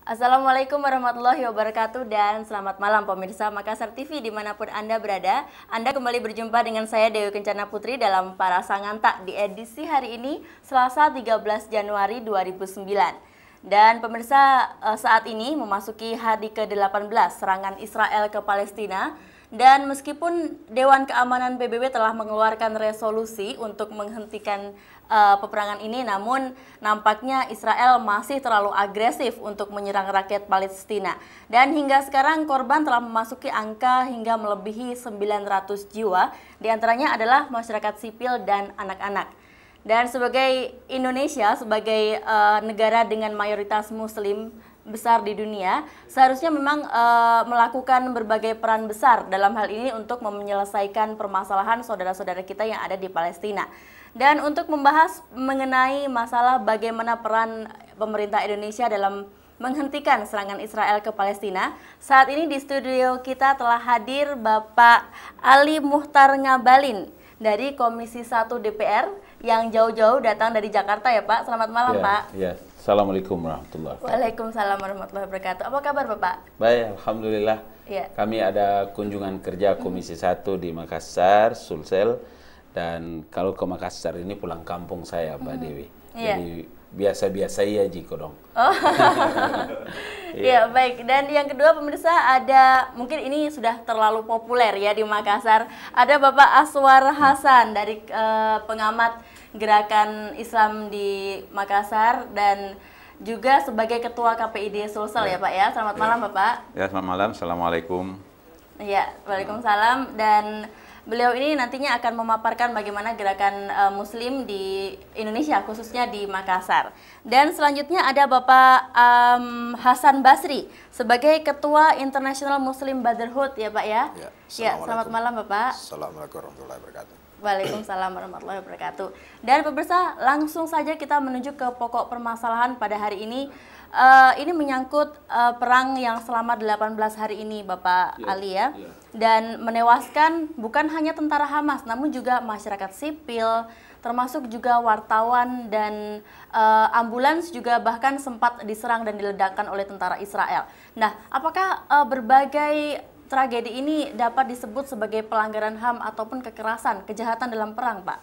Assalamualaikum warahmatullahi wabarakatuh dan selamat malam pemirsa Makassar TV dimanapun Anda berada. Anda kembali berjumpa dengan saya Dewi Kencana Putri dalam Para Sanganta di edisi hari ini Selasa 13 Januari 2009. Dan pemirsa saat ini memasuki hari ke-18 serangan Israel ke Palestina. Dan meskipun Dewan Keamanan PBB telah mengeluarkan resolusi untuk menghentikan peperangan ini, namun nampaknya Israel masih terlalu agresif untuk menyerang rakyat Palestina. Dan hingga sekarang korban telah memasuki angka hingga melebihi 900 jiwa, diantaranya adalah masyarakat sipil dan anak-anak. Dan sebagai Indonesia, sebagai negara dengan mayoritas Muslim besar di dunia, seharusnya memang melakukan berbagai peran besar dalam hal ini untuk menyelesaikan permasalahan saudara-saudara kita yang ada di Palestina. Dan untuk membahas mengenai masalah bagaimana peran pemerintah Indonesia dalam menghentikan serangan Israel ke Palestina, saat ini di studio kita telah hadir Bapak Ali Muhtar Ngabalin dari Komisi 1 DPR yang jauh-jauh datang dari Jakarta ya Pak. Selamat malam Pak. Ya. Assalamualaikum warahmatullahi wabarakatuh. Waalaikumsalam warahmatullahi wabarakatuh. Apa kabar Bapak? Baik, alhamdulillah. Ya. Kami ada kunjungan kerja Komisi 1 di Makassar, Sulsel. Dan kalau ke Makassar ini pulang kampung saya, Mbak Dewi. Ya. Jadi biasa-biasa ya Jiko dong. Oh. Ya, baik. Dan yang kedua pemirsa, ada mungkin ini sudah terlalu populer ya di Makassar. Ada Bapak Aswar Hasan dari pengamat Gerakan Islam di Makassar dan juga sebagai Ketua KPID Sulsel ya Pak ya. Selamat malam Bapak. Ya, selamat malam. Assalamualaikum. Ya, waalaikumsalam. Dan beliau ini nantinya akan memaparkan bagaimana gerakan Muslim di Indonesia, khususnya di Makassar. Dan selanjutnya ada Bapak Hasan Basri sebagai Ketua International Muslim Brotherhood ya Pak ya. Ya, selamat malam Bapak. Assalamualaikum warahmatullahi wabarakatuh. Waalaikumsalam warahmatullahi wabarakatuh. Dan pemirsa, langsung saja kita menuju ke pokok permasalahan pada hari ini. Ini menyangkut perang yang selama 18 hari ini Bapak Ali ya. Dan menewaskan bukan hanya tentara Hamas namun juga masyarakat sipil, termasuk juga wartawan dan ambulans juga bahkan sempat diserang dan diledakkan oleh tentara Israel. Nah, apakah berbagai tragedi ini dapat disebut sebagai pelanggaran HAM ataupun kekerasan, kejahatan dalam perang, Pak?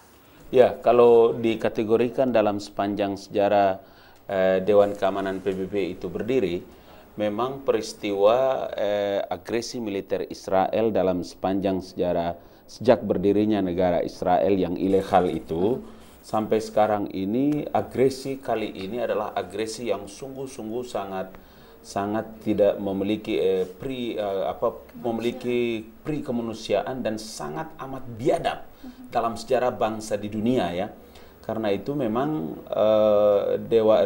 Ya, kalau dikategorikan dalam sepanjang sejarah Dewan Keamanan PBB itu berdiri, memang peristiwa agresi militer Israel dalam sepanjang sejarah sejak berdirinya negara Israel yang ilegal itu sampai sekarang ini, agresi kali ini adalah agresi yang sungguh-sungguh sangat tidak memiliki pri kemanusiaan dan sangat amat biadab dalam sejarah bangsa di dunia ya. Karena itu memang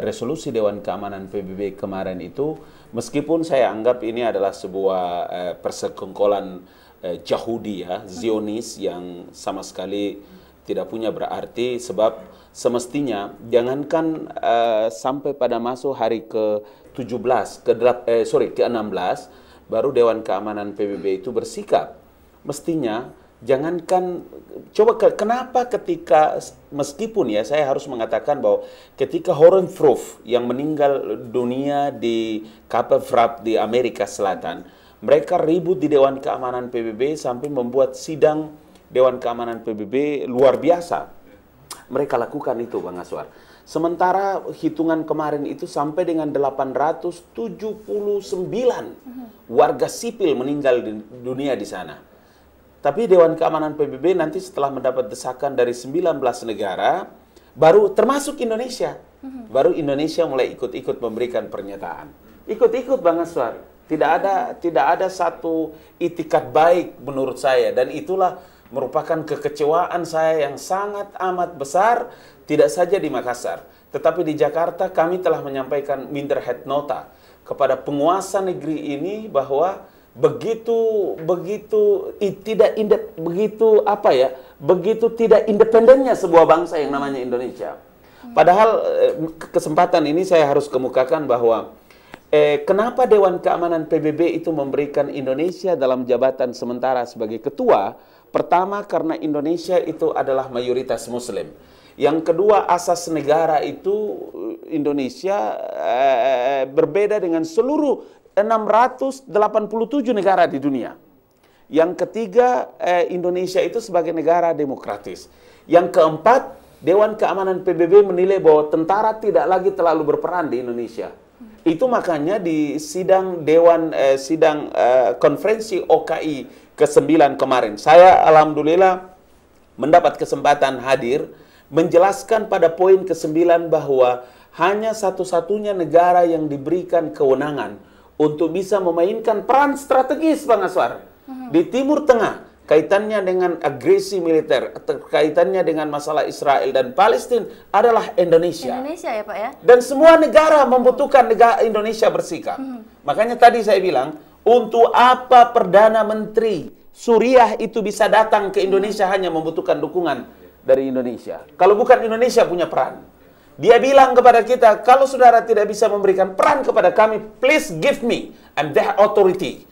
resolusi Dewan Keamanan PBB kemarin itu, meskipun saya anggap ini adalah sebuah persekongkolan Yahudi ya, Zionis yang sama sekali tidak punya berarti, sebab semestinya jangankan sampai pada masuk hari ke-17 ke-16 baru Dewan Keamanan PBB itu bersikap. Mestinya jangankan kenapa ketika, meskipun ya saya harus mengatakan bahwa ketika Horan Fruth yang meninggal dunia di Cape Verde di Amerika Selatan, mereka ribut di Dewan Keamanan PBB sampai membuat sidang Dewan Keamanan PBB luar biasa. Mereka lakukan itu Bang Aswar. Sementara hitungan kemarin itu sampai dengan 879 warga sipil meninggal di dunia di sana. Tapi Dewan Keamanan PBB nanti setelah mendapat desakan dari 19 negara, baru termasuk Indonesia, baru Indonesia mulai ikut-ikut memberikan pernyataan. Ikut-ikut Bang Aswar. Tidak ada satu itikat baik menurut saya, dan itulah merupakan kekecewaan saya yang sangat amat besar, tidak saja di Makassar, tetapi di Jakarta kami telah menyampaikan Minderhead Nota kepada penguasa negeri ini bahwa begitu tidak independennya sebuah bangsa yang namanya Indonesia. Padahal kesempatan ini saya harus kemukakan bahwa kenapa Dewan Keamanan PBB itu memberikan Indonesia dalam jabatan sementara sebagai ketua. Pertama, karena Indonesia itu adalah mayoritas Muslim. Yang kedua, asas negara itu Indonesia berbeda dengan seluruh 687 negara di dunia. Yang ketiga, Indonesia itu sebagai negara demokratis. Yang keempat, Dewan Keamanan PBB menilai bahwa tentara tidak lagi terlalu berperan di Indonesia. Itu makanya di sidang konferensi OKI ke-9 kemarin, saya alhamdulillah mendapat kesempatan hadir menjelaskan pada poin ke-9 bahwa hanya satu-satunya negara yang diberikan kewenangan untuk bisa memainkan peran strategis, Bang Aswar, di Timur Tengah, kaitannya dengan agresi militer, kaitannya dengan masalah Israel dan Palestina adalah Indonesia. Indonesia ya Pak ya? Dan semua negara membutuhkan negara Indonesia bersikap. Makanya tadi saya bilang, untuk apa Perdana Menteri Suriah itu bisa datang ke Indonesia hanya membutuhkan dukungan dari Indonesia. Kalau bukan Indonesia punya peran. Dia bilang kepada kita, kalau saudara tidak bisa memberikan peran kepada kami, please give me, I'm the authority.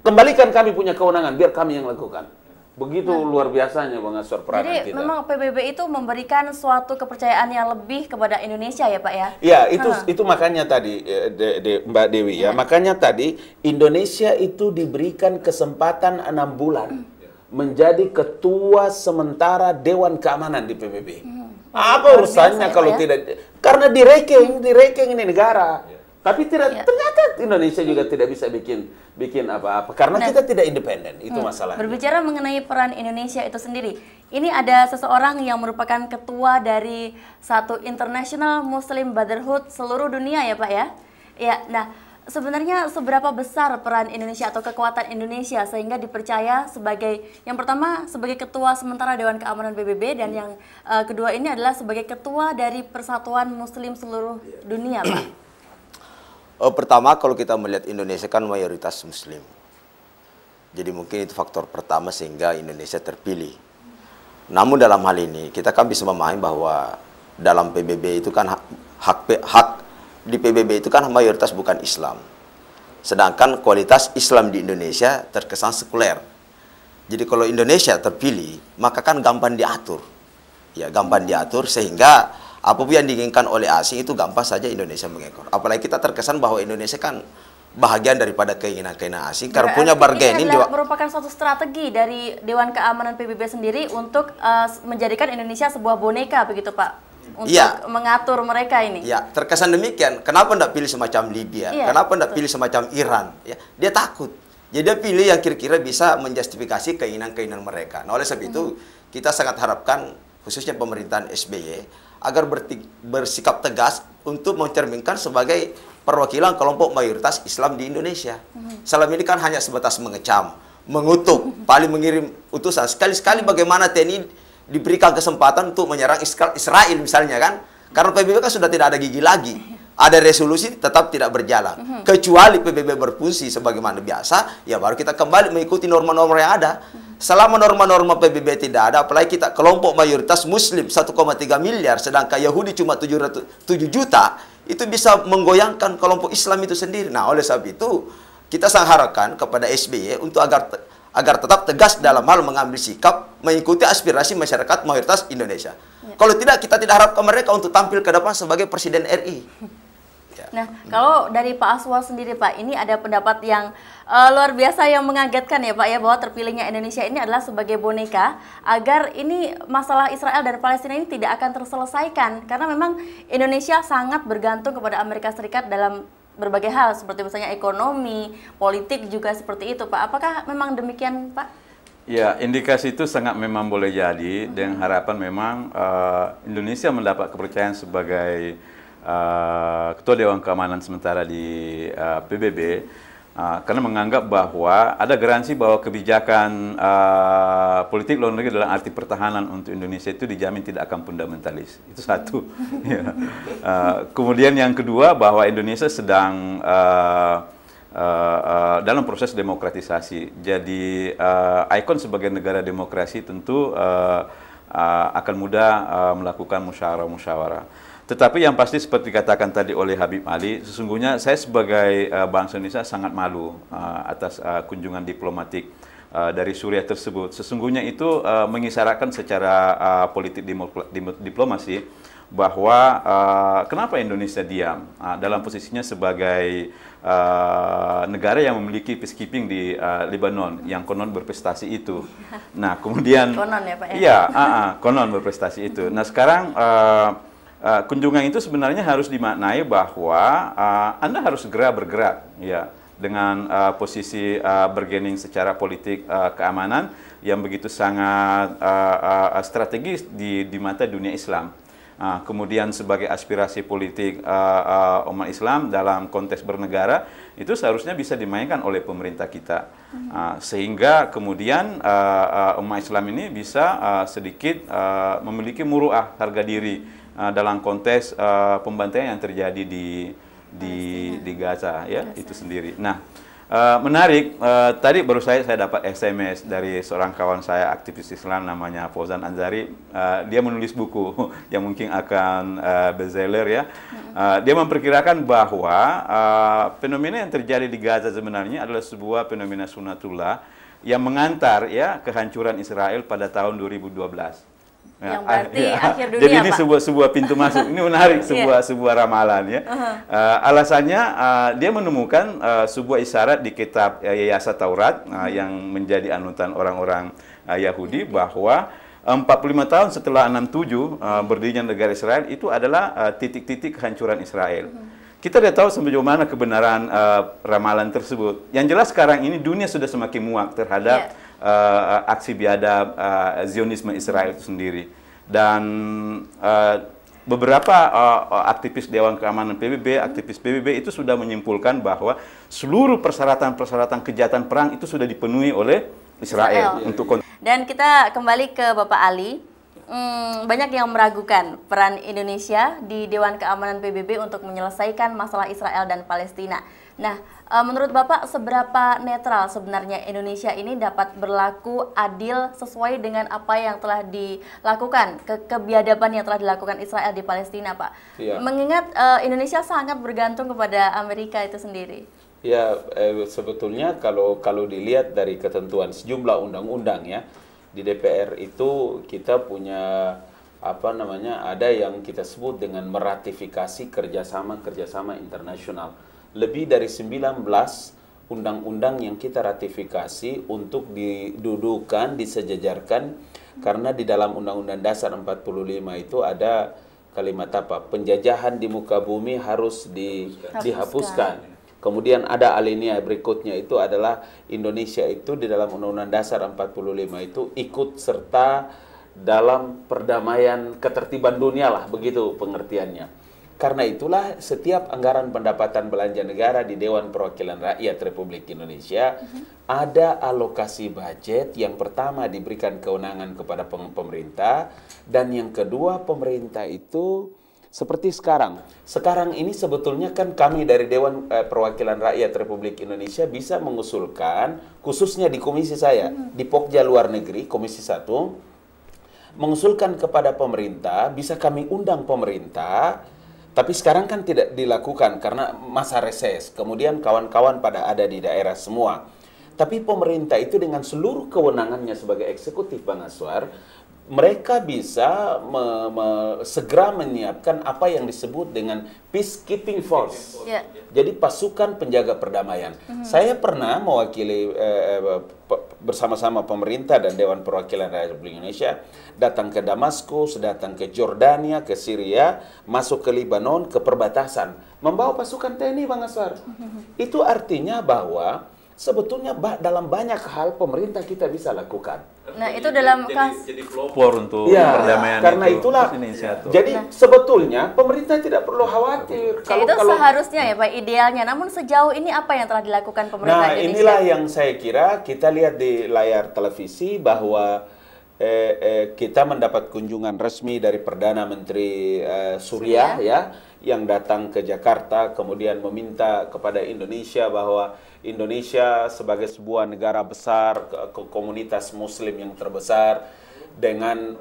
Kembalikan kami punya kewenangan, biar kami yang lakukan. Begitu luar biasanya Bang Aswar peranan Jadi kita. memang PBB itu memberikan suatu kepercayaan yang lebih kepada Indonesia ya Pak ya? Ya, itu makanya tadi Mbak Dewi ya. Makanya tadi Indonesia itu diberikan kesempatan 6 bulan menjadi ketua sementara Dewan Keamanan di PBB. Apa urusannya kalau tidak? Karena di ranking ini negara. Tapi ternyata Indonesia juga tidak bisa bikin apa-apa karena kita tidak independen. Itu masalahnya. Berbicara mengenai peran Indonesia itu sendiri, ini ada seseorang yang merupakan ketua dari satu International Muslim Brotherhood seluruh dunia ya Pak ya? Ya, nah sebenarnya seberapa besar peran Indonesia atau kekuatan Indonesia sehingga dipercaya sebagai yang pertama sebagai ketua sementara Dewan Keamanan PBB dan yang kedua ini adalah sebagai ketua dari Persatuan Muslim seluruh dunia Pak? Pertama, kalau kita melihat Indonesia kan mayoritas Muslim. Jadi mungkin itu faktor pertama sehingga Indonesia terpilih. Namun dalam hal ini kita kan bisa memahami bahwa dalam PBB itu kan hak di PBB itu kan mayoritas bukan Islam. Sedangkan kualitas Islam di Indonesia terkesan sekuler. Jadi kalau Indonesia terpilih, maka kan gampang diatur. Ya, gampang diatur sehingga apapun yang diinginkan oleh asing itu gampang saja Indonesia mengekor. Apalagi kita terkesan bahwa Indonesia kan bahagian daripada keinginan-keinginan asing karena punya bargaining juga merupakan suatu strategi dari Dewan Keamanan PBB sendiri untuk menjadikan Indonesia sebuah boneka begitu Pak untuk mengatur mereka ini. Ya, terkesan demikian. Kenapa tidak pilih semacam Libya? Kenapa tidak pilih semacam Iran? Ya, dia takut. Jadi dia pilih yang kira-kira bisa menjustifikasi keinginan-keinginan mereka. Nah, oleh sebab itu kita sangat harapkan khususnya pemerintahan SBY agar bersikap tegas untuk mencerminkan sebagai perwakilan kelompok mayoritas Islam di Indonesia. Selama ini kan hanya sebatas mengecam, mengutuk, paling mengirim utusan. Sekali-sekali bagaimana TNI diberikan kesempatan untuk menyerang Israel misalnya kan. Karena PBB kan sudah tidak ada gigi lagi. Ada resolusi tetap tidak berjalan. Kecuali PBB berfungsi sebagaimana biasa, ya baru kita kembali mengikuti norma-norma yang ada. Selama norma-norma PBB tidak ada, apalagi kita kelompok mayoritas Muslim 1,3 miliar, sedangkan Yahudi cuma 7 juta, itu bisa menggoyangkan kelompok Islam itu sendiri. Nah, oleh sebab itu, kita sangat harapkan kepada SBY untuk agar tetap tegas dalam hal mengambil sikap mengikuti aspirasi masyarakat mayoritas Indonesia. Kalau tidak, kita tidak harapkan mereka untuk tampil ke depan sebagai Presiden RI. Nah, kalau dari Pak Aswar sendiri Pak, ini ada pendapat yang luar biasa yang mengagetkan ya Pak ya, bahwa terpilihnya Indonesia ini adalah sebagai boneka agar ini masalah Israel dan Palestina ini tidak akan terselesaikan karena memang Indonesia sangat bergantung kepada Amerika Serikat dalam berbagai hal seperti misalnya ekonomi, politik juga seperti itu Pak. Apakah memang demikian Pak? Ya, indikasi itu sangat memang boleh jadi dengan harapan memang Indonesia mendapat kepercayaan sebagai Ketua Dewan Keamanan sementara di PBB karena menganggap bahwa ada garansi bahwa kebijakan politik luar negeri dalam arti pertahanan untuk Indonesia itu dijamin tidak akan fundamentalis. Itu satu. Kemudian yang kedua bahwa Indonesia sedang dalam proses demokratisasi. Jadi ikon sebagai negara demokrasi tentu akan mudah melakukan musyawarah-musyawarah. Tetapi yang pasti seperti dikatakan tadi oleh Habib Ali, sesungguhnya saya sebagai bangsa Indonesia sangat malu atas kunjungan diplomatik dari Suriah tersebut. Sesungguhnya itu mengisyaratkan secara politik diplomasi bahwa kenapa Indonesia diam dalam posisinya sebagai negara yang memiliki peacekeeping di Lebanon yang konon berprestasi itu. Nah, kemudian konon ya Pak ya? Iya, konon berprestasi itu. Nah, sekarang kunjungan itu sebenarnya harus dimaknai bahwa Anda harus segera bergerak ya dengan posisi bargaining secara politik keamanan yang begitu sangat strategis di mata dunia Islam. Kemudian sebagai aspirasi politik umat Islam dalam konteks bernegara itu seharusnya bisa dimainkan oleh pemerintah kita, sehingga kemudian umat Islam ini bisa sedikit memiliki muruah harga diri dalam konteks pembantaian yang terjadi di Gaza ya itu sendiri. Nah, menarik, tadi baru saya dapat SMS dari seorang kawan saya aktivis Islam namanya Fauzan Anzari. Dia menulis buku yang mungkin akan bestseller ya. Dia memperkirakan bahwa fenomena yang terjadi di Gaza sebenarnya adalah sebuah fenomena sunatullah yang mengantar ya kehancuran Israel pada tahun 2012. Yang berarti akhir dunia, jadi ini Pak. sebuah pintu masuk. Ini menarik, sebuah ramalan ya. Alasannya dia menemukan sebuah isyarat di kitab Yayasan Taurat yang menjadi anutan orang-orang Yahudi bahwa 45 tahun setelah 67 berdirinya negara Israel itu adalah titik-titik kehancuran Israel. Kita tidak tahu sejauh mana kebenaran ramalan tersebut. Yang jelas sekarang ini dunia sudah semakin muak terhadap aksi biadab Zionisme Israel itu sendiri. Dan beberapa aktivis Dewan Keamanan PBB, aktivis PBB itu sudah menyimpulkan bahwa seluruh persyaratan-persyaratan kejahatan perang itu sudah dipenuhi oleh Israel. Dan kita kembali ke Bapak Ali. Banyak yang meragukan peran Indonesia di Dewan Keamanan PBB untuk menyelesaikan masalah Israel dan Palestina. Nah, menurut Bapak seberapa netral sebenarnya Indonesia ini dapat berlaku adil sesuai dengan apa yang telah dilakukan, kebiadaban yang telah dilakukan Israel di Palestina, Pak? Ya. Mengingat Indonesia sangat bergantung kepada Amerika itu sendiri. Ya, sebetulnya kalau dilihat dari ketentuan sejumlah undang-undang ya, di DPR itu kita punya ada yang kita sebut dengan meratifikasi kerjasama internasional. Lebih dari 19 undang-undang yang kita ratifikasi untuk didudukan, disejajarkan, karena di dalam Undang-Undang Dasar 45 itu ada kalimat penjajahan di muka bumi harus dihapuskan. Kemudian ada alinea berikutnya itu adalah Indonesia itu di dalam Undang-Undang Dasar 45 itu ikut serta dalam perdamaian ketertiban dunia lah, begitu pengertiannya. Karena itulah setiap anggaran pendapatan belanja negara di Dewan Perwakilan Rakyat Republik Indonesia ada alokasi budget yang pertama diberikan kewenangan kepada pemerintah, dan yang kedua pemerintah itu seperti sekarang. Sekarang ini sebetulnya kan kami dari Dewan Perwakilan Rakyat Republik Indonesia bisa mengusulkan, khususnya di komisi saya, di Pokja Luar Negeri, Komisi 1, mengusulkan kepada pemerintah, bisa kami undang pemerintah, tapi sekarang kan tidak dilakukan karena masa reses. Kemudian kawan-kawan pada ada di daerah semua. Tapi pemerintah itu dengan seluruh kewenangannya sebagai eksekutif, Bang Aswar, mereka bisa segera menyiapkan apa yang disebut dengan peacekeeping force. Jadi pasukan penjaga perdamaian. Saya pernah mewakili bersama-sama pemerintah dan Dewan Perwakilan Rakyat Republik Indonesia datang ke Damaskus, datang ke Jordania, ke Syria, masuk ke Lebanon, ke perbatasan, membawa pasukan TNI, Bang Aswar. Itu artinya bahwa sebetulnya dalam banyak hal pemerintah kita bisa lakukan. Nah, itu dalam jadi pelopor untuk perdamaian karena itulah. Jadi sebetulnya pemerintah tidak perlu khawatir. Kalau seharusnya ya Pak, idealnya. Namun sejauh ini apa yang telah dilakukan pemerintah Indonesia? Nah, inilah yang saya kira kita lihat di layar televisi bahwa kita mendapat kunjungan resmi dari Perdana Menteri Suriah ya, yang datang ke Jakarta kemudian meminta kepada Indonesia bahwa Indonesia sebagai sebuah negara besar, komunitas muslim yang terbesar, dengan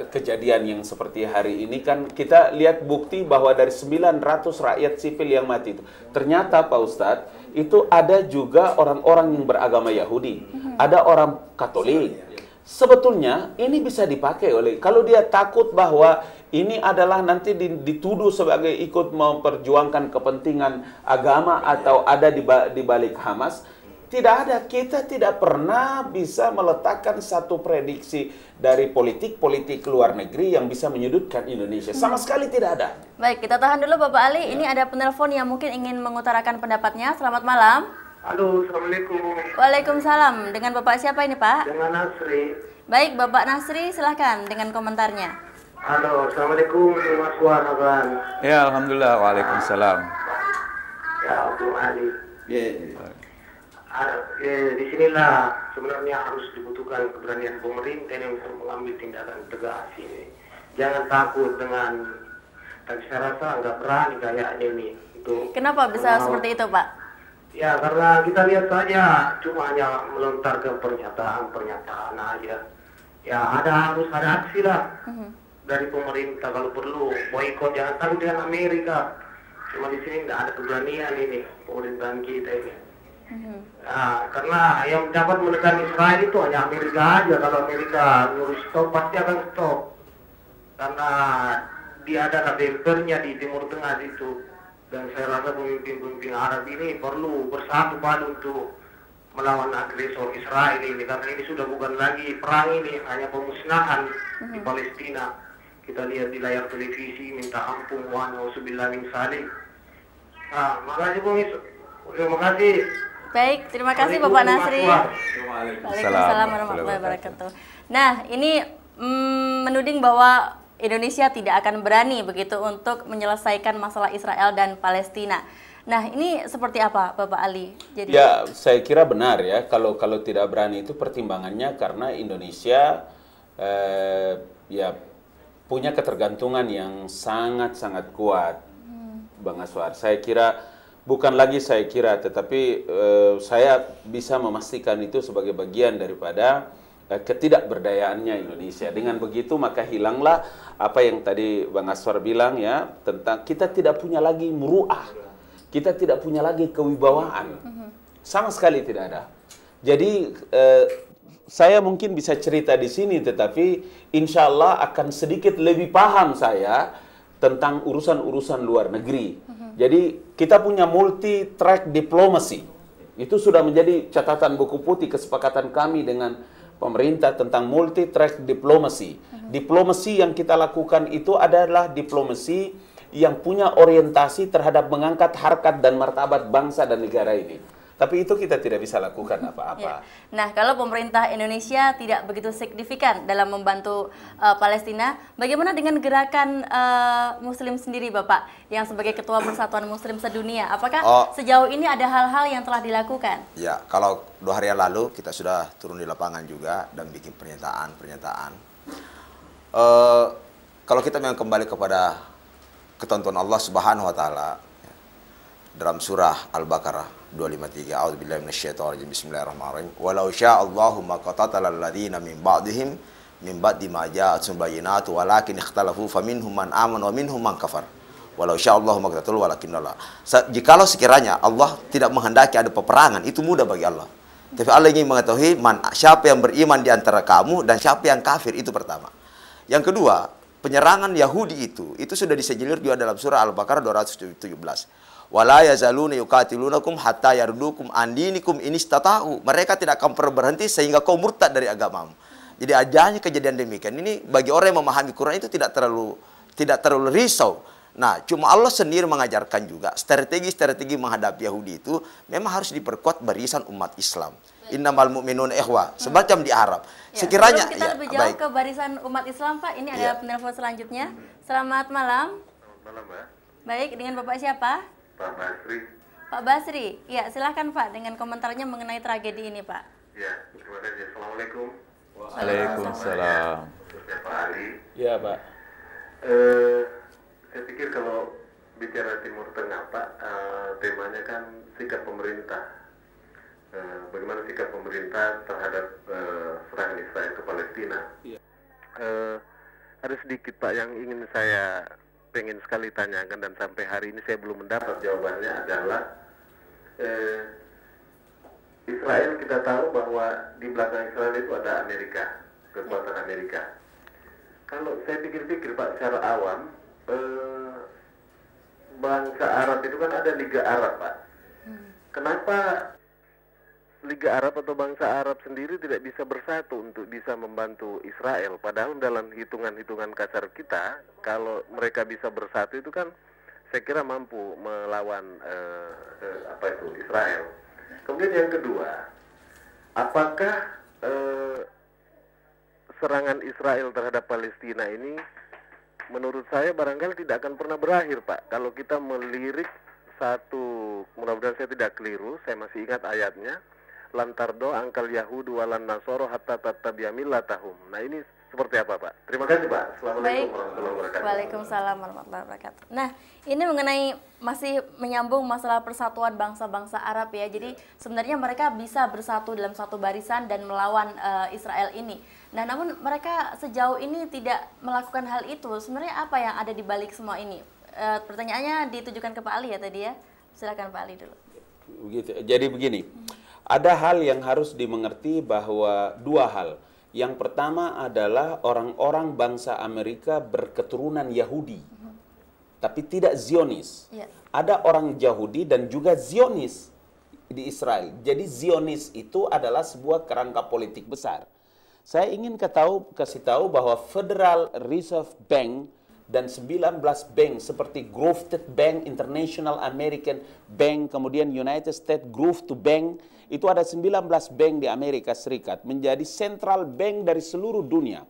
kejadian yang seperti hari ini kan kita lihat bukti bahwa dari 900 rakyat sipil yang mati itu, ternyata Pak Ustadz itu ada juga orang-orang yang beragama Yahudi, ada orang Katolik. Sebetulnya ini bisa dipakai oleh, kalau dia takut bahwa ini adalah nanti dituduh sebagai ikut memperjuangkan kepentingan agama atau ada di balik Hamas. Tidak ada, kita tidak pernah bisa meletakkan satu prediksi dari politik luar negeri yang bisa menyudutkan Indonesia. Sama sekali tidak ada. Baik, kita tahan dulu Bapak Ali. Ini ada penelpon yang mungkin ingin mengutarakan pendapatnya. Selamat malam. Halo, Assalamualaikum. Waalaikumsalam. Dengan Bapak siapa ini Pak? Dengan Nasri. Baik, Bapak Nasri silahkan dengan komentarnya. Halo, Assalamualaikum Mas Wan. Ya, Alhamdulillah. Waalaikumsalam. Ya, Bung Ali. Di sinilah sebenarnya harus dibutuhkan keberanian pemerintah yang untuk mengambil tindakan tegas ini. Jangan takut dengan, tapi saya rasa nggak berani kayaknya ini. Kenapa bisa seperti itu Pak? Ya, karena kita lihat saja cuma hanya melontarkan pernyataan aja. Ya, harus ada aksi lah dari pemerintah kalau perlu. Boykot, jangan takut dengan Amerika. Cuma di sini nggak ada keberanian ini pemerintahan kita ini. Nah, karena yang dapat menekan Israel itu hanya Amerika aja. Kalau Amerika nyuruh stop, pasti akan stop. Karena dia adalah bempernya di Timur Tengah itu. Dan saya rasa pemimpin-pemimpin Arab ini perlu bersatu padu untuk melawan agresor Israel ini. Karena ini sudah bukan lagi perang ini, hanya pemusnahan di Palestina. Kita lihat di layar televisi, minta ampun, wa na'udzubillah min dzalik. Nah, makasih Bung Is. Terima kasih. Baik, terima kasih Bapak Nasri. Waalaikumsalam warahmatullahi wabarakatuh. Nah, ini menuding bahwa Indonesia tidak akan berani begitu untuk menyelesaikan masalah Israel dan Palestina. Nah, ini seperti apa Bapak Ali? Jadi ya, saya kira benar ya, kalau tidak berani itu pertimbangannya karena Indonesia ya punya ketergantungan yang sangat-sangat kuat, Bang Aswar. Saya kira tetapi saya bisa memastikan itu sebagai bagian daripada ketidakberdayaannya Indonesia. Dengan begitu maka hilanglah apa yang tadi Bang Aswar bilang ya, tentang kita tidak punya lagi muruah, kita tidak punya lagi kewibawaan, sama sekali tidak ada. Jadi saya mungkin bisa cerita di sini, tetapi insya Allah akan sedikit lebih paham saya tentang urusan-urusan luar negeri. Jadi kita punya multi track diplomasi. Itu sudah menjadi catatan buku putih kesepakatan kami dengan pemerintah tentang multi track diplomasi. Diplomasi yang kita lakukan itu adalah diplomasi yang punya orientasi terhadap mengangkat harkat dan martabat bangsa dan negara ini. Tapi itu kita tidak bisa lakukan apa-apa. Ya. Nah, kalau pemerintah Indonesia tidak begitu signifikan dalam membantu Palestina, bagaimana dengan gerakan Muslim sendiri, Bapak, yang sebagai Ketua Persatuan Muslim Sedunia? Apakah sejauh ini ada hal-hal yang telah dilakukan? Ya, kalau 2 hari yang lalu kita sudah turun di lapangan juga dan bikin pernyataan. Kalau kita memang kembali kepada ketentuan Allah Subhanahu Wa Taala dalam surah Al-Baqarah 253, a'udzubillahi minasyaitonirrajim, bismillahirrahmanirrahim, walau sya'allahu ma qatatala alladziina min ba'dihim min ba'di ma ja'atuhum bayyinatu walakin ikhtalafu faminhum man amana wa minhum man kafar walau sya'allahu ma qatalu walakinnallah. Jikalau sekiranya Allah tidak menghendaki ada peperangan, itu mudah bagi Allah. Tapi Allah ingin mengetahui siapa yang beriman di antara kamu dan siapa yang kafir, itu pertama. Yang kedua, penyerangan Yahudi itu sudah disejelir juga dalam surah Al-Baqarah 217. Wala yazaluna yuqatilunakum hatta yardukum an dinikum in istata'u. Mereka tidak akan pernah berhenti sehingga kau murtad dari agamamu. Jadi adanya kejadian demikian ini bagi orang yang memahami Quran itu tidak terlalu risau. Nah, cuma Allah sendiri mengajarkan juga strategi menghadapi Yahudi itu memang harus diperkuat barisan umat Islam. Innamal mu'minuna ikhwah, semacam di Arab. Ya, sekiranya kita lebih jauh ke barisan umat Islam, Pak. Ini ada penelpon selanjutnya. Selamat malam. Selamat malam, Mbak. Baik, dengan Bapak siapa? Pak Basri. Pak Basri, ya silahkan Pak dengan komentarnya mengenai tragedi ini Pak. Ya, terima kasih. Assalamualaikum. Waalaikumsalam. Pak Ali. Ya, Pak. Saya pikir kalau bicara Timur Tengah, Pak, temanya kan sikap pemerintah. Bagaimana sikap pemerintah terhadap serangan Israel ke Palestina? Iya. Ada sedikit Pak yang ingin saya pengen sekali tanyakan dan sampai hari ini saya belum mendapat jawabannya adalah Israel kita tahu bahwa di belakang Israel itu ada Amerika, kekuatan Amerika. Kalau saya pikir-pikir Pak, secara awam, bangsa Arab itu kan ada Liga Arab Pak. Kenapa Liga Arab atau bangsa Arab sendiri tidak bisa bersatu untuk bisa membantu Israel? Padahal dalam hitungan-hitungan kasar kita, kalau mereka bisa bersatu itu kan saya kira mampu melawan Israel. Kemudian yang kedua, apakah serangan Israel terhadap Palestina ini menurut saya barangkali tidak akan pernah berakhir Pak. Kalau kita melirik satu, mudah-mudahan saya tidak keliru, saya masih ingat ayatnya, lantardo angkal Yahudu walan Nasoro hatta tattabi'a millatahum. Nah ini seperti apa Pak? Terima kasih Pak. Assalamualaikum warahmatullahi wabarakatuh. Waalaikumsalam warahmatullahi wabarakatuh. Nah ini mengenai masih menyambung masalah persatuan bangsa-bangsa Arab ya. Jadi sebenarnya mereka bisa bersatu dalam satu barisan dan melawan Israel ini. Nah namun mereka sejauh ini tidak melakukan hal itu. Sebenarnya apa yang ada di balik semua ini? Pertanyaannya ditujukan ke Pak Ali ya tadi ya. Silakan Pak Ali dulu. Begitu. Jadi begini, ada hal yang harus dimengerti bahwa dua hal. Yang pertama adalah orang-orang bangsa Amerika berketurunan Yahudi, tapi tidak Zionis. Ada orang Yahudi dan juga Zionis di Israel. Jadi Zionis itu adalah sebuah kerangka politik besar. Saya ingin kasih tahu bahwa Federal Reserve Bank dan 19 bank seperti Grove to Bank, International American Bank, kemudian United States Grove to Bank, itu ada 19 bank di Amerika Serikat menjadi central bank dari seluruh dunia.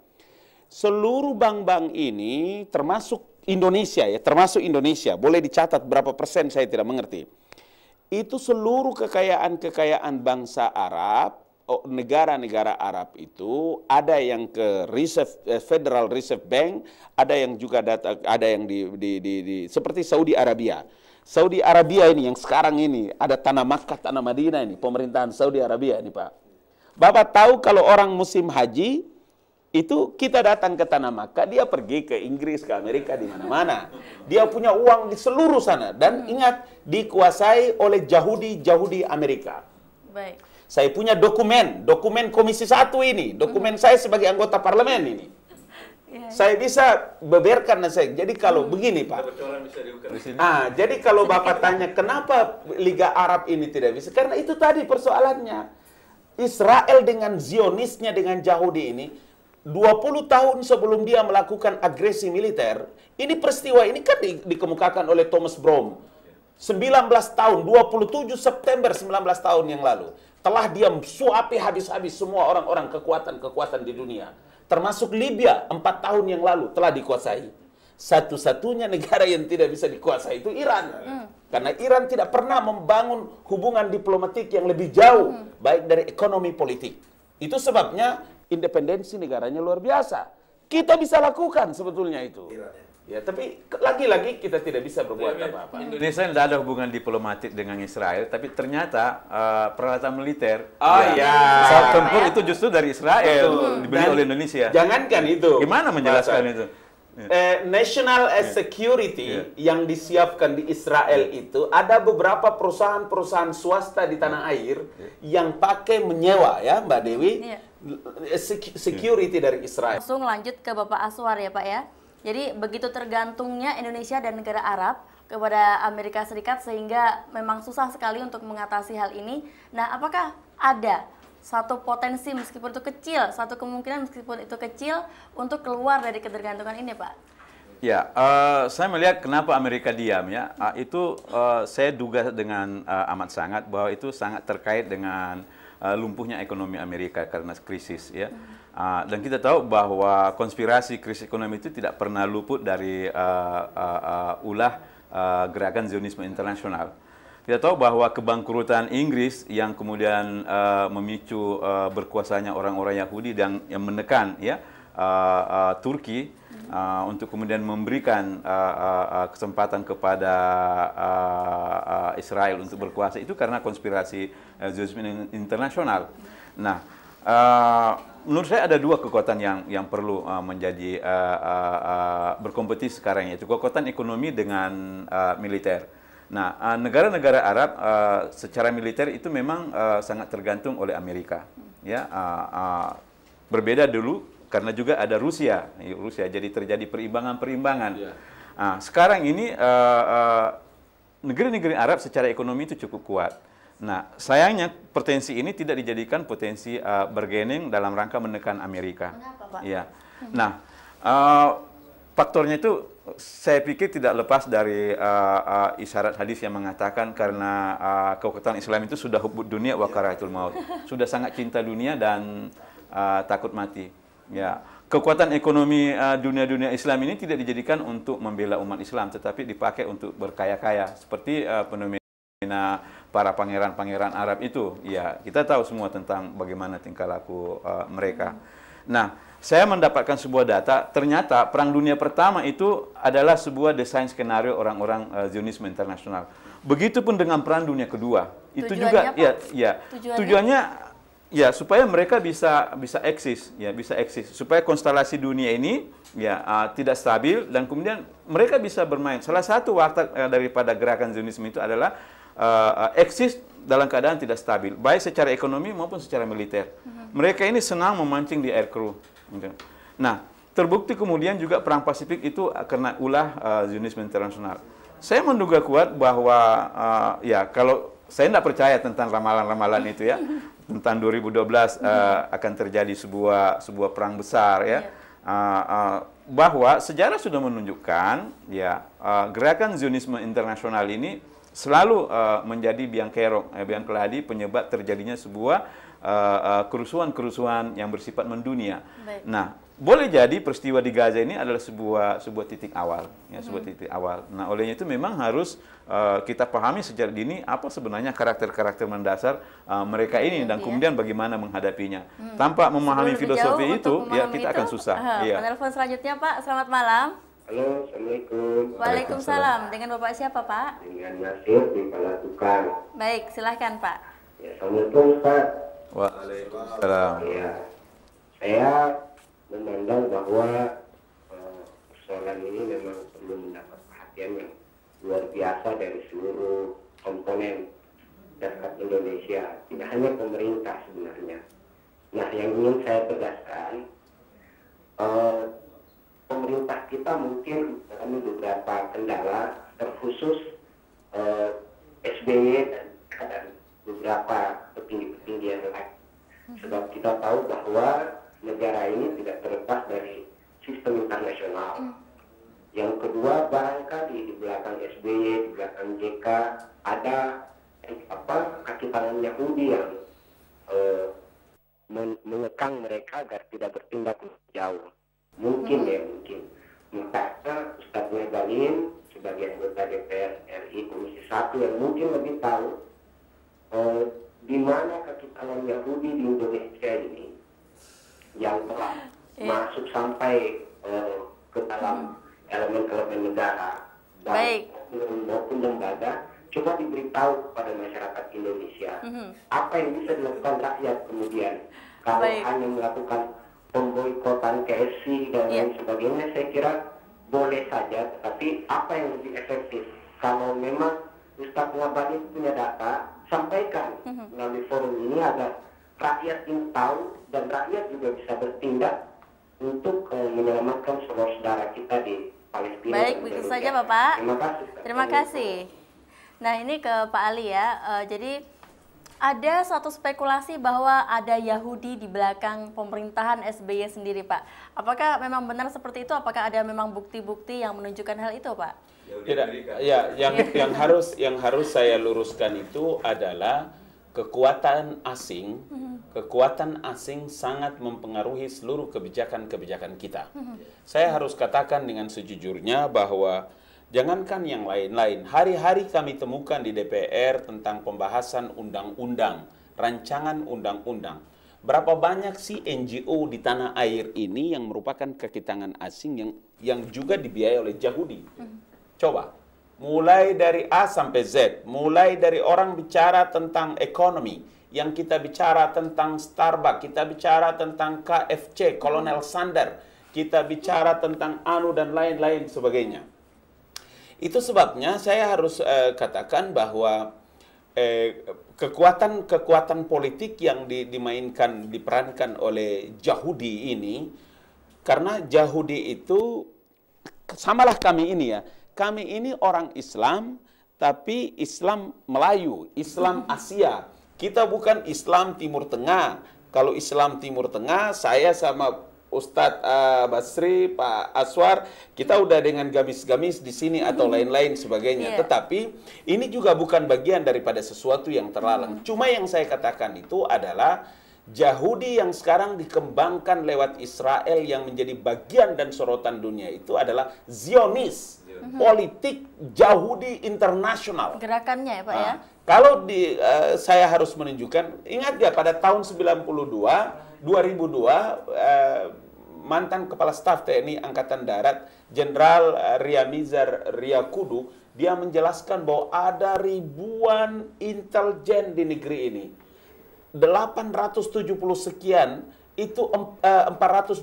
Seluruh bank-bank ini termasuk Indonesia ya, termasuk Indonesia, boleh dicatat berapa persen saya tidak mengerti. Itu seluruh kekayaan bangsa Arab, negara-negara Arab itu ada yang ke Federal Reserve Bank, ada yang juga ada yang di seperti Saudi Arabia. Saudi Arabia ini yang sekarang ini ada tanah Makkah, tanah Madinah ini, pemerintahan Saudi Arabia ini Pak. Bapak tahu kalau orang musim haji itu kita datang ke tanah Makkah, dia pergi ke Inggris, ke Amerika, di mana-mana. Dia punya uang di seluruh sana dan ingat dikuasai oleh Yahudi Amerika. Baik. Saya punya dokumen Komisi 1 ini, dokumen saya sebagai anggota parlemen ini. Saya bisa beberkan saya. Jadi kalau begini Pak. Jadi kalau Bapak tanya kenapa Liga Arab ini tidak bisa, karena itu tadi persoalannya. Israel dengan Zionisnya dengan Yahudi ini 20 tahun sebelum dia melakukan agresi militer, ini peristiwa ini kan dikemukakan oleh Thomas Brome. 19 tahun, 27 September 19 tahun yang lalu. Telah dia suapi habis-habis semua orang-orang kekuatan di dunia. Termasuk Libya 4 tahun yang lalu telah dikuasai. Satu-satunya negara yang tidak bisa dikuasai itu Iran. Karena Iran tidak pernah membangun hubungan diplomatik yang lebih jauh, baik dari ekonomi politik. Itu sebabnya independensi negaranya luar biasa. Kita bisa lakukan sebetulnya itu. Ya, tapi lagi-lagi kita tidak bisa berbuat apa-apa. Indonesia tidak ada hubungan diplomatik dengan Israel, tapi ternyata peralatan militer, pesawat tempur itu justru dari Israel, dibeli oleh Indonesia. Jangankan itu. Gimana menjelaskan itu? National security yang disiapkan di Israel itu ada beberapa perusahaan-perusahaan swasta di tanah air yang pakai menyewa ya Mbak Dewi security dari Israel. Langsung lanjut ke Bapak Aswar ya Pak ya. Jadi begitu tergantungnya Indonesia dan negara Arab kepada Amerika Serikat sehingga memang susah sekali untuk mengatasi hal ini. Nah, apakah ada satu potensi meskipun itu kecil, satu kemungkinan meskipun itu kecil untuk keluar dari ketergantungan ini, Pak? Ya, saya melihat kenapa Amerika diam ya. Itu saya duga dengan amat sangat bahwa itu sangat terkait dengan lumpuhnya ekonomi Amerika karena krisis ya. Dan kita tahu bahwa konspirasi krisis ekonomi itu tidak pernah luput dari ulah gerakan Zionisme internasional. Kita tahu bahwa kebangkrutan Inggris yang kemudian memicu berkuasanya orang-orang Yahudi dan yang menekan ya Turki untuk kemudian memberikan kesempatan kepada Israel untuk berkuasa itu karena konspirasi Zionisme internasional. Nah, menurut saya ada dua kekuatan yang perlu menjadi berkompetisi sekarang, yaitu kekuatan ekonomi dengan militer. Nah, negara-negara Arab secara militer itu memang sangat tergantung oleh Amerika. Ya, berbeda dulu karena juga ada Rusia. Jadi terjadi perimbangan-perimbangan. Sekarang ini negeri-negeri Arab secara ekonomi itu cukup kuat. Nah, sayangnya potensi ini tidak dijadikan potensi bargaining dalam rangka menekan Amerika. Kenapa, Pak? Ya. Nah, faktornya itu saya pikir tidak lepas dari isyarat hadis yang mengatakan karena kekuatan Islam itu sudah hubbud dunia wa karahatul maut. Sudah sangat cinta dunia dan takut mati. Ya. Kekuatan ekonomi dunia Islam ini tidak dijadikan untuk membela umat Islam, tetapi dipakai untuk berkaya-kaya seperti fenomena para pangeran-pangeran Arab itu. Ya, kita tahu semua tentang bagaimana tingkah laku mereka. Nah, saya mendapatkan sebuah data, ternyata Perang Dunia Pertama itu adalah sebuah desain skenario orang-orang Zionisme internasional. Begitupun dengan Perang Dunia Kedua. Itu juga tujuannya ya supaya mereka bisa eksis, supaya konstelasi dunia ini tidak stabil dan kemudian mereka bisa bermain. Salah satu watak daripada gerakan Zionisme itu adalah eksis dalam keadaan tidak stabil, baik secara ekonomi maupun secara militer. Mereka ini senang memancing di air keruh. Nah, terbukti kemudian juga Perang Pasifik itu karena ulah Zionisme internasional. Saya menduga kuat bahwa kalau saya tidak percaya tentang ramalan-ramalan itu ya, tentang 2012 akan terjadi sebuah perang besar ya. Bahwa sejarah sudah menunjukkan gerakan Zionisme internasional ini selalu menjadi biang kerok, biang keladi penyebab terjadinya sebuah kerusuhan-kerusuhan yang bersifat mendunia. Baik. Nah, boleh jadi peristiwa di Gaza ini adalah sebuah titik awal, sebuah titik awal. Nah, olehnya itu memang harus kita pahami sejak dini apa sebenarnya karakter-karakter mendasar mereka ini dan kemudian bagaimana menghadapinya. Tanpa memahami filosofi itu, kita akan susah. Penelpon selanjutnya, Pak. Selamat malam. Halo, Assalamualaikum. Waalaikumsalam. Dengan Bapak siapa, Pak? Dengan Nasir di Palatukang. Baik, silahkan, Pak. Ya, Assalamualaikum, Pak. Waalaikumsalam. Ya, saya memandang bahwa persoalan ini memang perlu mendapat perhatian yang luar biasa dari seluruh komponen masyarakat Indonesia, tidak hanya pemerintah sebenarnya. Nah, yang ingin saya tegaskan, pemerintah kita mungkin mengalami beberapa kendala, terkhusus SBY dan beberapa petinggi-petinggi yang lain. Sebab kita tahu bahwa negara ini tidak terlepas dari sistem internasional. Yang kedua, barangkali di belakang SBY, di belakang JK ada kaki tangan Yahudi yang mengekang mereka agar tidak bertindak lebih jauh. Mungkin mungkin. Makanya Ustaz Ngabalin sebagai anggota DPR RI Komisi 1 yang mungkin lebih tahu di mana kaki tangan Yahudi di Indonesia ini yang telah masuk sampai ke dalam elemen-elemen negara maupun lembaga, coba diberitahu kepada masyarakat Indonesia apa yang bisa dilakukan rakyat kemudian kalau hanya melakukan pemboikotan KFC dan lain sebagainya. Saya kira boleh saja, tetapi apa yang lebih efektif? Kalau memang Ustaz Ngabalin punya data, sampaikan melalui forum ini agar rakyat ini tahu dan rakyat juga bisa bertindak untuk menyelamatkan saudara-saudara kita di Palestina. Baik, begitu saja Bapak. Terima kasih. Terima kasih. Nah, ini ke Pak Ali ya. Jadi ada suatu spekulasi bahwa ada Yahudi di belakang pemerintahan SBY sendiri, Pak. Apakah memang benar seperti itu? Apakah ada memang bukti-bukti yang menunjukkan hal itu, Pak? Tidak. Ya, yang harus saya luruskan itu adalah kekuatan asing sangat mempengaruhi seluruh kebijakan-kebijakan kita. Saya harus katakan dengan sejujurnya bahwa jangankan yang lain-lain, hari-hari kami temukan di DPR tentang pembahasan undang-undang, rancangan undang-undang. Berapa banyak sih NGO di tanah air ini yang merupakan kaki tangan asing yang juga dibiayai oleh Yahudi? Coba, mulai dari A sampai Z, mulai dari orang bicara tentang ekonomi, yang kita bicara tentang Starbucks, kita bicara tentang KFC, Kolonel Sanders, kita bicara tentang ANU dan lain-lain sebagainya. Itu sebabnya saya harus katakan bahwa kekuatan politik yang diperankan oleh Yahudi ini, karena Yahudi itu samalah kami ini ya. Kami ini orang Islam, tapi Islam Melayu, Islam Asia. Kita bukan Islam Timur Tengah. Kalau Islam Timur Tengah, saya sama Ustadz Basri, Pak Aswar, kita udah dengan gamis-gamis di sini atau lain-lain sebagainya. Tetapi ini juga bukan bagian daripada sesuatu yang terlarang. Cuma yang saya katakan itu adalah Yahudi yang sekarang dikembangkan lewat Israel yang menjadi bagian dan sorotan dunia itu adalah Zionis, politik Yahudi internasional. Gerakannya ya Pak ya? Kalau saya harus menunjukkan, ingat gak pada tahun 2002, mantan Kepala Staf TNI Angkatan Darat, Jenderal Riamizar Riyakudu, dia menjelaskan bahwa ada ribuan intelijen di negeri ini. 870 sekian, itu 422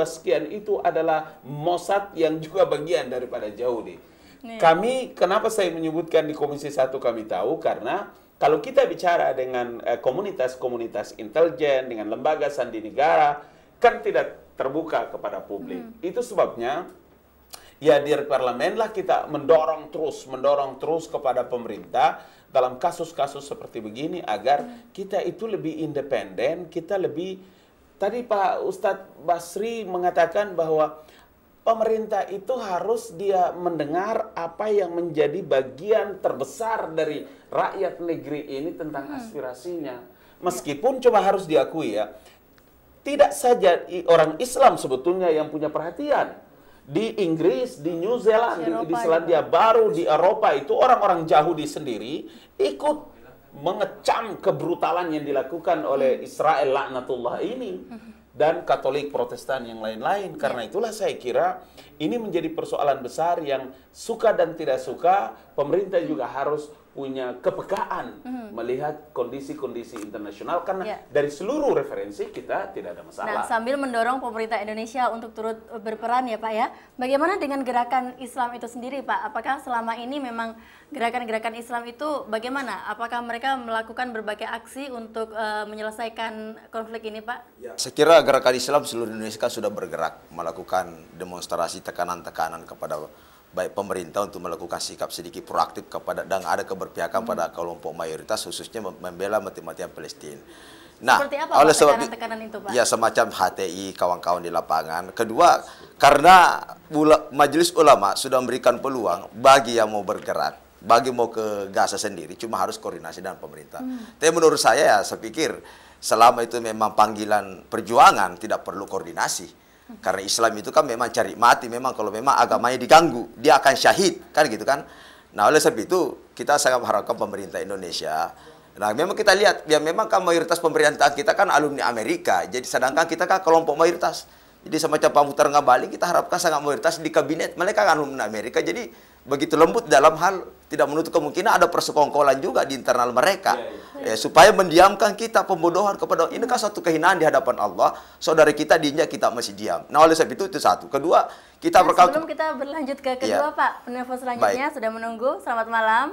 sekian, itu adalah Mossad yang juga bagian daripada Yahudi. Kami, kenapa saya menyebutkan di Komisi 1 kami tahu, karena kalau kita bicara dengan komunitas-komunitas intelijen, dengan lembaga sandi negara, kan tidak terbuka kepada publik. Itu sebabnya, ya di parlemen lah kita mendorong terus kepada pemerintah dalam kasus-kasus seperti begini agar kita itu lebih independen, kita lebih, tadi Pak Ustadz Basri mengatakan bahwa pemerintah itu harus dia mendengar apa yang menjadi bagian terbesar dari rakyat negeri ini tentang aspirasinya. Meskipun coba harus diakui ya, tidak saja orang Islam sebetulnya yang punya perhatian. Di Inggris, di New Zealand, di Selandia Baru, di Eropa itu orang-orang Yahudi sendiri ikut mengecam kebrutalan yang dilakukan oleh Israel laknatullah ini. Dan Katolik Protestan yang lain-lain. Karena itulah saya kira ini menjadi persoalan besar yang suka dan tidak suka, pemerintah juga harus punya kepekaan melihat kondisi-kondisi internasional, karena dari seluruh referensi kita tidak ada masalah. Nah, sambil mendorong pemerintah Indonesia untuk turut berperan ya Pak ya, bagaimana dengan gerakan Islam itu sendiri Pak? Apakah selama ini memang gerakan-gerakan Islam itu bagaimana? Apakah mereka melakukan berbagai aksi untuk menyelesaikan konflik ini Pak? Ya. Saya kira gerakan Islam seluruh Indonesia kan sudah bergerak melakukan demonstrasi tekanan-tekanan kepada baik pemerintah untuk melakukan sikap sedikit proaktif kepada dan ada keberpihakan pada kelompok mayoritas, khususnya membela mati-matian Palestina. Nah, seperti apa oleh sebab tekanan itu Pak? Ya semacam HTI, kawan-kawan di lapangan. Kedua, karena Majelis Ulama sudah memberikan peluang bagi yang mau bergerak, bagi mau ke Gaza sendiri, cuma harus koordinasi dengan pemerintah. Tapi menurut saya saya pikir selama itu memang panggilan perjuangan, tidak perlu koordinasi. Karena Islam itu kan memang cari mati, memang kalau memang agamanya diganggu, dia akan syahid, kan gitu kan. Nah, oleh sebab itu, kita sangat mengharapkan pemerintah Indonesia. Nah, memang kita lihat, ya memang kan mayoritas pemerintah kita kan alumni Amerika, jadi sedangkan kita kan kelompok mayoritas. Jadi semacam Pak Muhtar Ngabalin, kita harapkan sangat mayoritas di kabinet, mereka kan alumni Amerika, jadi begitu lembut dalam hal tidak menutup kemungkinan ada persekongkolan juga di internal mereka. Supaya mendiamkan kita, pembodohan kepada, ini kan suatu kehinaan di hadapan Allah, saudara kita diinjak, kita masih diam. Nah, oleh sebab itu satu. Kedua, kita sebelum kita berlanjut ke kedua Pak, penelpon selanjutnya sudah menunggu. Selamat malam.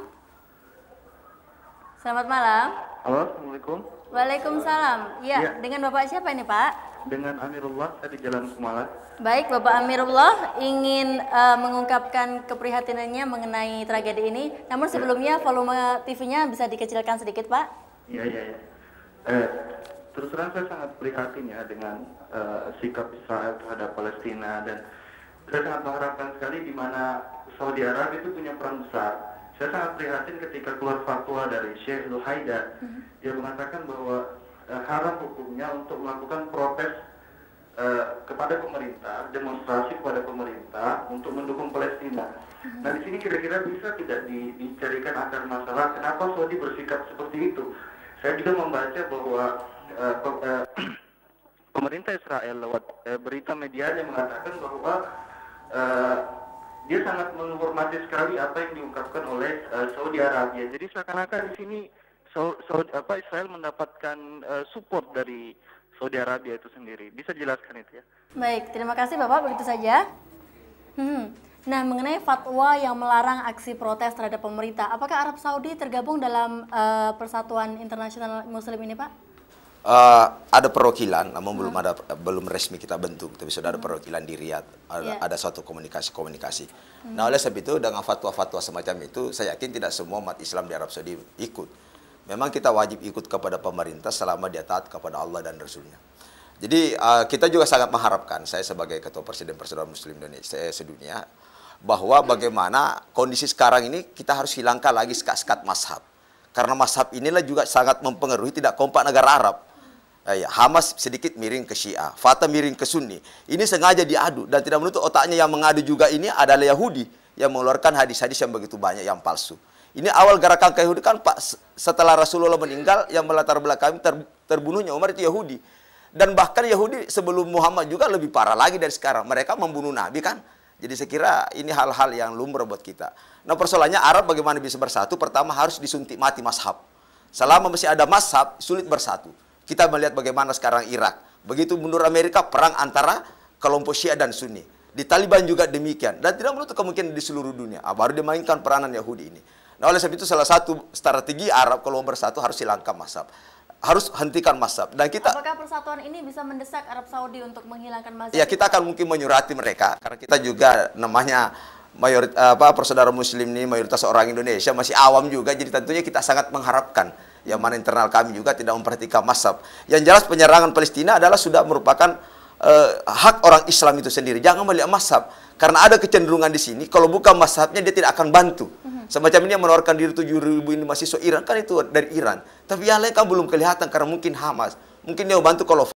Selamat malam. Halo, Assalamualaikum. Waalaikumsalam. Ya, dengan Bapak siapa ini Pak? Dengan Amirullah, saya di Jalan Kumala. Baik, Bapak Amirullah ingin mengungkapkan keprihatinannya mengenai tragedi ini. Namun sebelumnya volume TV-nya bisa dikecilkan sedikit, Pak. Iya. Terus terang saya sangat prihatin ya dengan sikap Israel terhadap Palestina, dan saya sangat mengharapkan sekali di mana Saudi Arabia itu punya peran besar. Saya sangat prihatin ketika keluar fatwa dari Syekh Luhaida. Dia mengatakan bahwa haram hukumnya untuk melakukan protes kepada pemerintah, demonstrasi kepada pemerintah untuk mendukung Palestina. Nah, di sini kira-kira bisa tidak dicarikan akar masalah kenapa Saudi bersikap seperti itu? Saya juga membaca bahwa pemerintah Israel lewat berita medianya mengatakan bahwa dia sangat menghormati sekali apa yang diungkapkan oleh Saudi Arabia. Jadi seakan-akan di sini Israel mendapatkan support dari Saudi Arabia itu sendiri. Bisa jelaskan itu ya? Baik, terima kasih Bapak, begitu saja. Nah, mengenai fatwa yang melarang aksi protes terhadap pemerintah, apakah Arab Saudi tergabung dalam Persatuan Internasional Muslim ini, Pak? Ada perwakilan, namun belum resmi kita bentuk, tapi sudah ada perwakilan di Riyadh, ada suatu komunikasi. Nah, oleh sebab itu dengan fatwa-fatwa semacam itu, saya yakin tidak semua umat Islam di Arab Saudi ikut. Memang kita wajib ikut kepada pemerintah selama dia taat kepada Allah dan Rasulnya. Jadi kita juga sangat mengharapkan, saya sebagai Ketua Presiden Persaudaraan Muslim Indonesia sedunia, bahwa bagaimana kondisi sekarang ini kita harus hilangkan lagi sekat-sekat mazhab. Karena mazhab inilah juga sangat mempengaruhi tidak kompak negara Arab. Hamas sedikit miring ke Syiah, Fatah miring ke Sunni. Ini sengaja diadu dan tidak menutup otaknya yang mengadu juga ini adalah Yahudi yang mengeluarkan hadis-hadis yang begitu banyak yang palsu. Ini awal gerakan ke Yahudi kan Pak, setelah Rasulullah meninggal yang melatar belakang terbunuhnya Umar itu Yahudi. Dan bahkan Yahudi sebelum Muhammad juga lebih parah lagi dari sekarang. Mereka membunuh Nabi kan. Jadi saya kira ini hal-hal yang lumrah buat kita. Nah persoalannya Arab bagaimana bisa bersatu? Pertama harus disuntik mati mazhab. Selama masih ada mazhab, sulit bersatu. Kita melihat bagaimana sekarang Irak. Begitu mundur Amerika, perang antara kelompok Syiah dan Sunni. Di Taliban juga demikian. Dan tidak menutup kemungkinan di seluruh dunia. Baru dimainkan peranan Yahudi ini. Nah oleh sebab itu salah satu strategi Arab kalau mau bersatu harus hilangkan mazhab. Harus hentikan mazhab. Dan kita, apakah persatuan ini bisa mendesak Arab Saudi untuk menghilangkan mazhab? Ya kita akan mungkin menyurati mereka. Karena kita juga namanya persaudaraan Muslim ini mayoritas orang Indonesia masih awam juga. Jadi tentunya kita sangat mengharapkan yang mana internal kami juga tidak memperhatikan mazhab. Yang jelas penyerangan Palestina adalah sudah merupakan hak orang Islam itu sendiri. Jangan melihat mazhab. Karena ada kecenderungan di sini, kalau bukan mazhabnya dia tidak akan bantu. Semacam ini yang menawarkan diri 7.000 ini mahasiswa Iran, kan itu dari Iran. Tapi yang lain kan belum kelihatan karena mungkin Hamas. Mungkin dia bantu kalau